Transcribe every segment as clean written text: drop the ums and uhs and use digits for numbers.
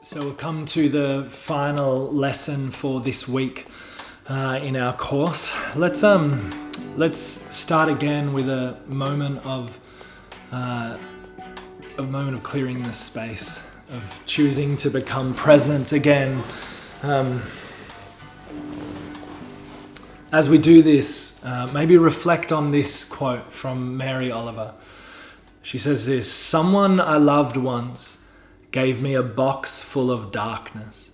So we've come to the final lesson for this week in our course. Let's start again with a moment of clearing the space, of choosing to become present again. As we do this, maybe reflect on this quote from Mary Oliver. She says this: "Someone I loved once gave me a box full of darkness.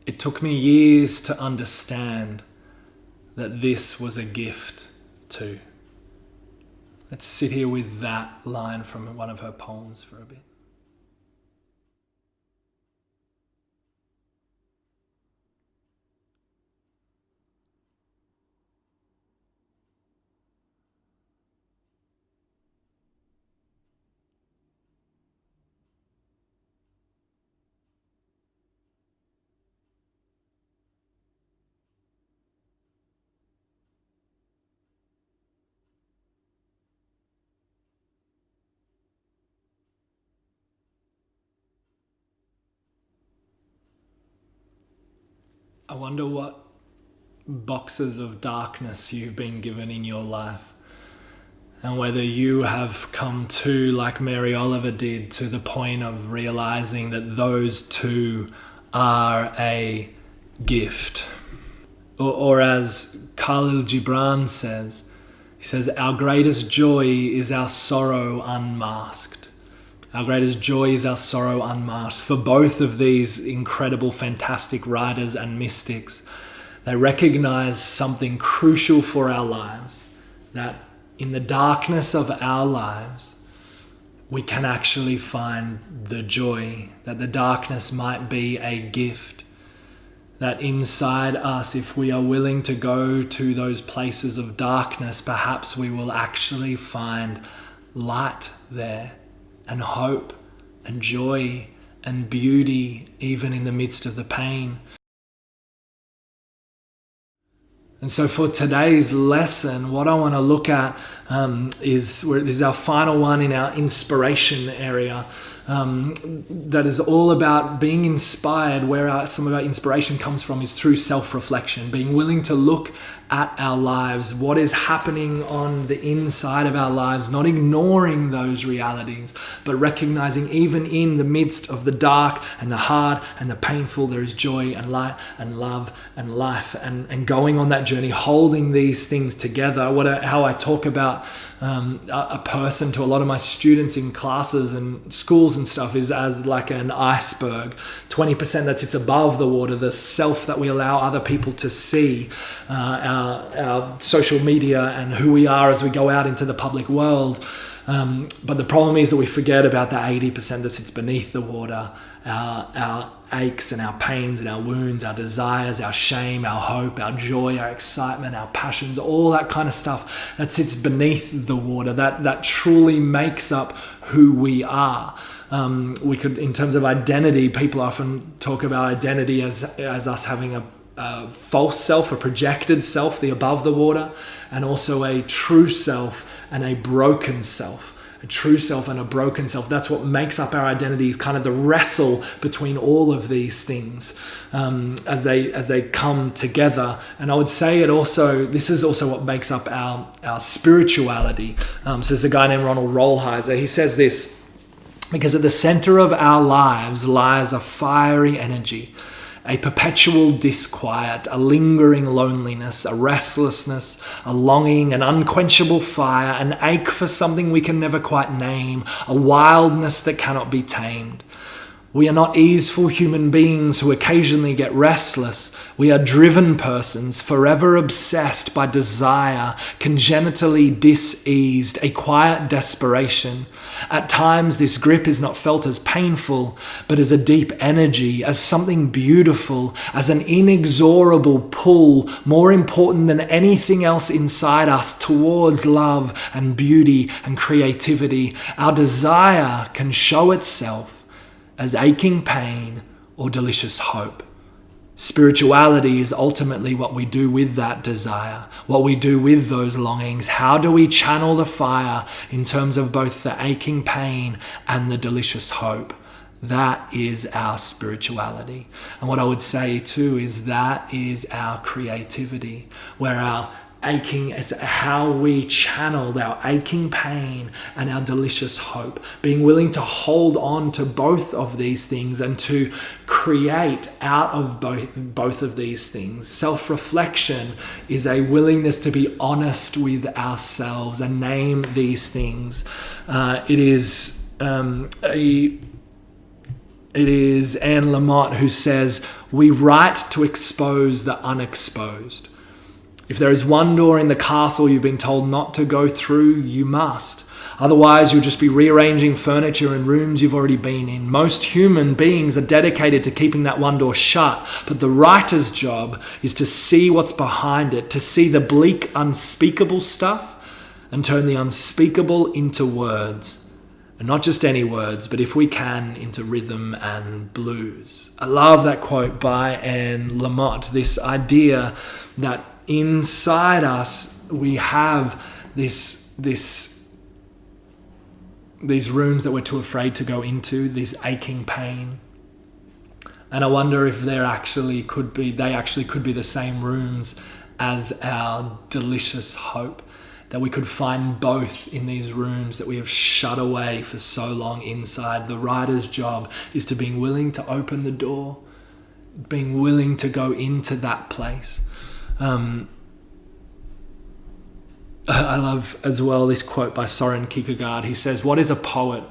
It took me years to understand that this was a gift too." Let's sit here with that line from one of her poems for a bit. I wonder what boxes of darkness you've been given in your life, and whether you have come to, like Mary Oliver did, to the point of realizing that those two are a gift. Or as Khalil Gibran says, he says, "Our greatest joy is our sorrow unmasked." Our greatest joy is our sorrow unmasked. For both of these incredible, fantastic writers and mystics, they recognize something crucial for our lives, that in the darkness of our lives, we can actually find the joy, that the darkness might be a gift, that inside us, if we are willing to go to those places of darkness, perhaps we will actually find light there, and hope and joy and beauty, even in the midst of the pain. And so for today's lesson, what I want to look at this is our final one in our inspiration area. That is all about being inspired. Where some of our inspiration comes from is through self-reflection, being willing to look at our lives, what is happening on the inside of our lives, not ignoring those realities, but recognizing even in the midst of the dark and the hard and the painful, there is joy and light and love and life, and going on that journey, holding these things together. How I talk about a person to a lot of my students in classes and schools and stuff is as like an iceberg. 20% that sits above the water, the self that we allow other people to see, our social media and who we are as we go out into the public world. But the problem is that we forget about the 80% that sits beneath the water, our aches and our pains and our wounds, our desires, our shame, our hope, our joy, our excitement, our passions, all that kind of stuff that sits beneath the water, that truly makes up who we are. We could, in terms of identity, people often talk about identity as us having a false self, a projected self, the above the water, and also a true self and a broken self. A true self and a broken self. That's what makes up our identity, is kind of the wrestle between all of these things as they come together. And I would say this is also what makes up our spirituality. So there's a guy named Ronald Rolheiser. He says this: "Because at the center of our lives lies a fiery energy, a perpetual disquiet, a lingering loneliness, a restlessness, a longing, an unquenchable fire, an ache for something we can never quite name, a wildness that cannot be tamed. We are not easeful human beings who occasionally get restless. We are driven persons, forever obsessed by desire, congenitally diseased, a quiet desperation. At times this grip is not felt as painful, but as a deep energy, as something beautiful, as an inexorable pull, more important than anything else inside us, towards love and beauty and creativity. Our desire can show itself as aching pain or delicious hope. Spirituality is ultimately what we do with that desire, what we do with those longings. How do we channel the fire in terms of both the aching pain and the delicious hope? That is our spirituality. And what I would say too is that is our creativity, where our aching is how we channeled our aching pain and our delicious hope, being willing to hold on to both of these things and to create out of both of these things. Self-reflection is a willingness to be honest with ourselves and name these things. It is Anne Lamott who says, "We write to expose the unexposed. If there is one door in the castle you've been told not to go through, you must. Otherwise, you'll just be rearranging furniture in rooms you've already been in. Most human beings are dedicated to keeping that one door shut, but the writer's job is to see what's behind it, to see the bleak, unspeakable stuff and turn the unspeakable into words. And not just any words, but if we can, into rhythm and blues." I love that quote by Anne Lamott, this idea that inside us we have these rooms that we're too afraid to go into, this aching pain. And I wonder if they actually could be the same rooms as our delicious hope, that we could find both in these rooms that we have shut away for so long inside. The writer's job is to being willing to open the door, being willing to go into that place. I love as well this quote by Soren Kierkegaard. He says, "What is a poet?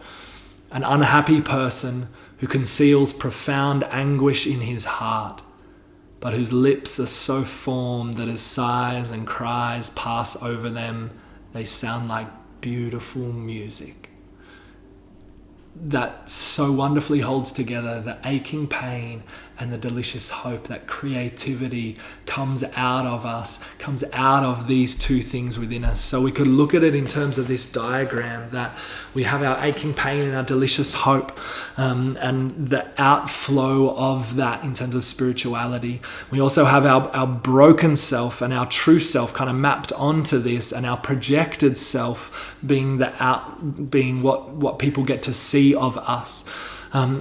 An unhappy person who conceals profound anguish in his heart, but whose lips are so formed that as sighs and cries pass over them, they sound like beautiful music." That so wonderfully holds together the aching pain and the delicious hope, that creativity comes out of us, comes out of these two things within us. So we could look at it in terms of this diagram, that we have our aching pain and our delicious hope, and the outflow of that in terms of spirituality. We also have our broken self and our true self kind of mapped onto this, and our projected self being what people get to see of us.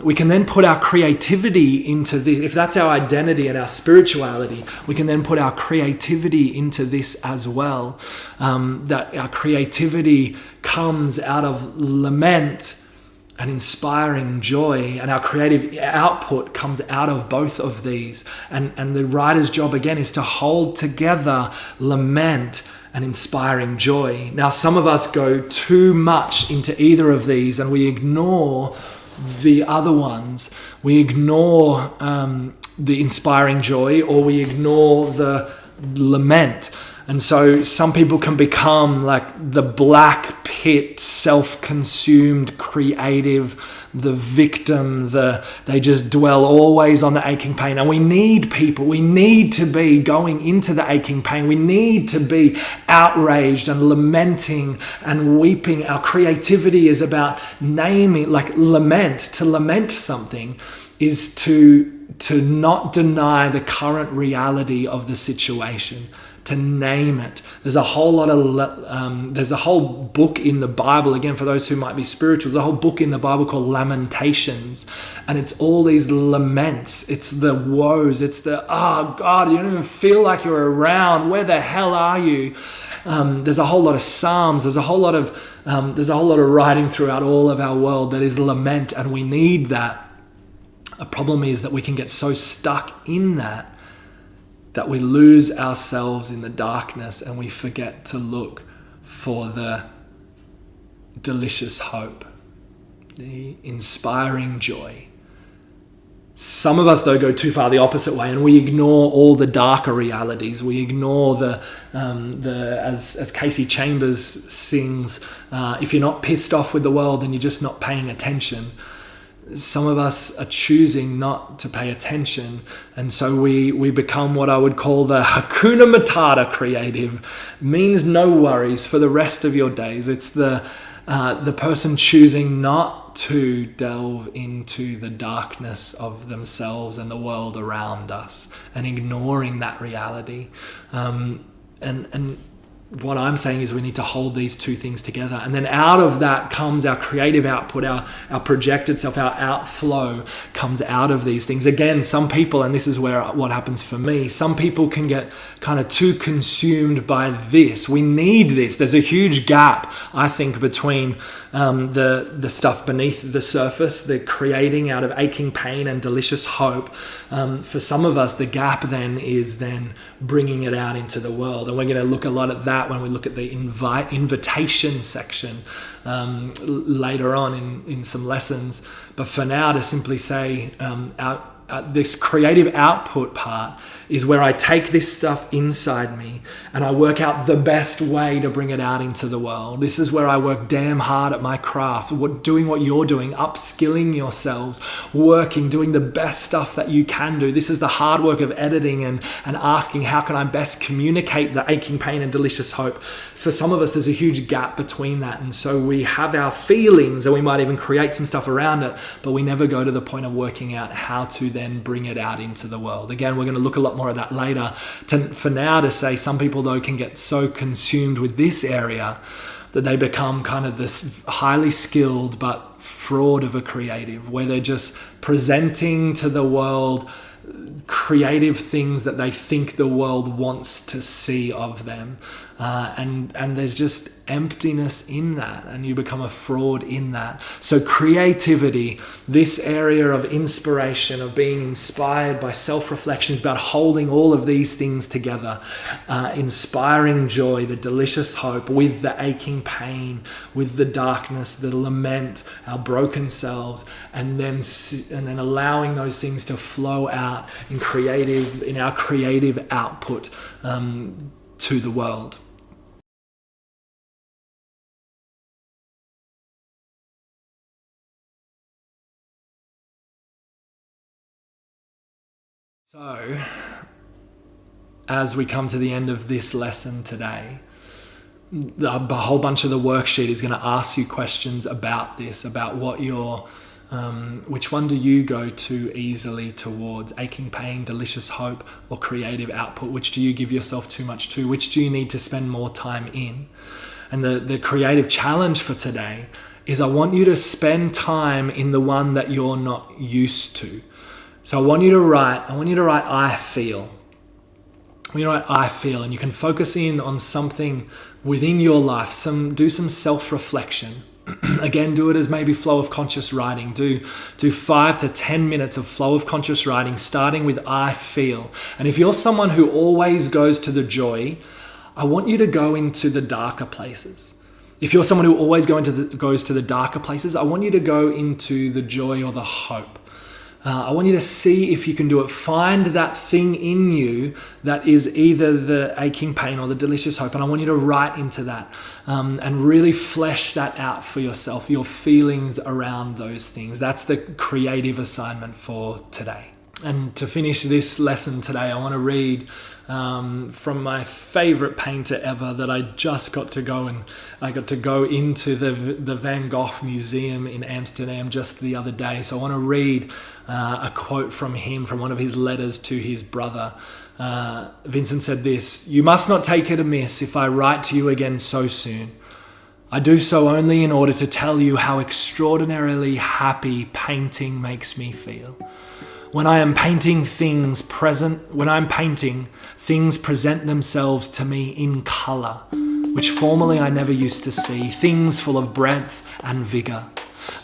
We can then put our creativity into this. If that's our identity and our spirituality, we can then put our creativity into this as well. That our creativity comes out of lament and inspiring joy, and our creative output comes out of both of these. And the writer's job again is to hold together lament and inspiring joy. Now, some of us go too much into either of these and we ignore the other ones. We ignore the inspiring joy, or we ignore the lament. And so some people can become like the black pit, self-consumed creative, the victim, they just dwell always on the aching pain. And we need to be going into the aching pain. We need to be outraged and lamenting and weeping. Our creativity is about naming, like lament. To lament something is to not deny the current reality of the situation, to name it. There's a whole book in the Bible, again, for those who might be spiritual, there's a whole book in the Bible called Lamentations, and it's all these laments. It's the woes. It's the, oh God, you don't even feel like you're around. Where the hell are you? There's a whole lot of Psalms. There's a whole lot of writing throughout all of our world that is lament, and we need that. A problem is that we can get so stuck in that we lose ourselves in the darkness and we forget to look for the delicious hope, the inspiring joy. Some of us, though, go too far the opposite way, and we ignore all the darker realities. We ignore as Casey Chambers sings, if you're not pissed off with the world, then you're just not paying attention. Some of us are choosing not to pay attention, and so we become what I would call the Hakuna Matata creative. Means no worries for the rest of your days. It's the person choosing not to delve into the darkness of themselves and the world around us, and ignoring that reality. And what I'm saying is we need to hold these two things together. And then out of that comes our creative output, our projected self, our outflow comes out of these things. Again, some people, and this is where what happens for me, some people can get kind of too consumed by this. We need this. There's a huge gap, I think, between the stuff beneath the surface, the creating out of aching pain and delicious hope. For some of us, the gap then is then bringing it out into the world. And we're going to look a lot at that when we look at the invitation section later on in some lessons. But for now, to simply say this creative output part is where I take this stuff inside me and I work out the best way to bring it out into the world. This is where I work damn hard at my craft, doing what you're doing, upskilling yourselves, working, doing the best stuff that you can do. This is the hard work of editing and asking, how can I best communicate the aching pain and delicious hope? For some of us, there's a huge gap between that. And so we have our feelings and we might even create some stuff around it, but we never go to the point of working out how to then bring it out into the world. Again, we're going to look a lot more at that later. For now, to say some people though can get so consumed with this area that they become kind of this highly skilled but fraud of a creative, where they're just presenting to the world creative things that they think the world wants to see of them. And there's just emptiness in that, and you become a fraud in that. So creativity, this area of inspiration, of being inspired by self-reflection, is about holding all of these things together, inspiring joy, the delicious hope with the aching pain, with the darkness, the lament, our broken selves, and then allowing those things to flow out in our creative output to the world. So, as we come to the end of this lesson today, a whole bunch of the worksheet is going to ask you questions about this, about what which one do you go to easily towards? Aching pain, delicious hope, or creative output? Which do you give yourself too much to? Which do you need to spend more time in? And the creative challenge for today is I want you to spend time in the one that you're not used to. So I want you to write, I feel. I feel, and you can focus in on something within your life, do some self-reflection. Again, do it as maybe flow of conscious writing. Do 5 to 10 minutes of flow of conscious writing, starting with I feel. And if you're someone who always goes to the joy, I want you to go into the darker places. If you're someone who always goes to the darker places, I want you to go into the joy or the hope. I want you to see if you can do it. Find that thing in you that is either the aching pain or the delicious hope. And I want you to write into that and really flesh that out for yourself, your feelings around those things. That's the creative assignment for today. And to finish this lesson today, I want to read from my favorite painter ever that I just got to go into the Van Gogh Museum in Amsterdam just the other day. So I want to read a quote from him, from one of his letters to his brother. Vincent said this: "You must not take it amiss if I write to you again so soon. I do so only in order to tell you how extraordinarily happy painting makes me feel. When I'm painting, things present themselves to me in colour, which formerly I never used to see, things full of breadth and vigour.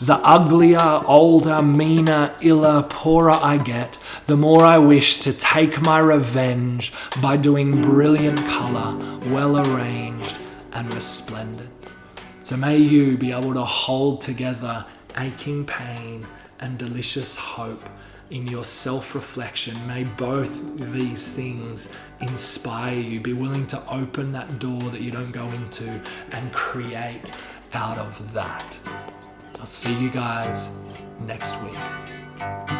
The uglier, older, meaner, iller, poorer I get, the more I wish to take my revenge by doing brilliant colour, well arranged and resplendent." So may you be able to hold together aching pain and delicious hope in your self-reflection. May both these things inspire you. Be willing to open that door that you don't go into and create out of that. I'll see you guys next week.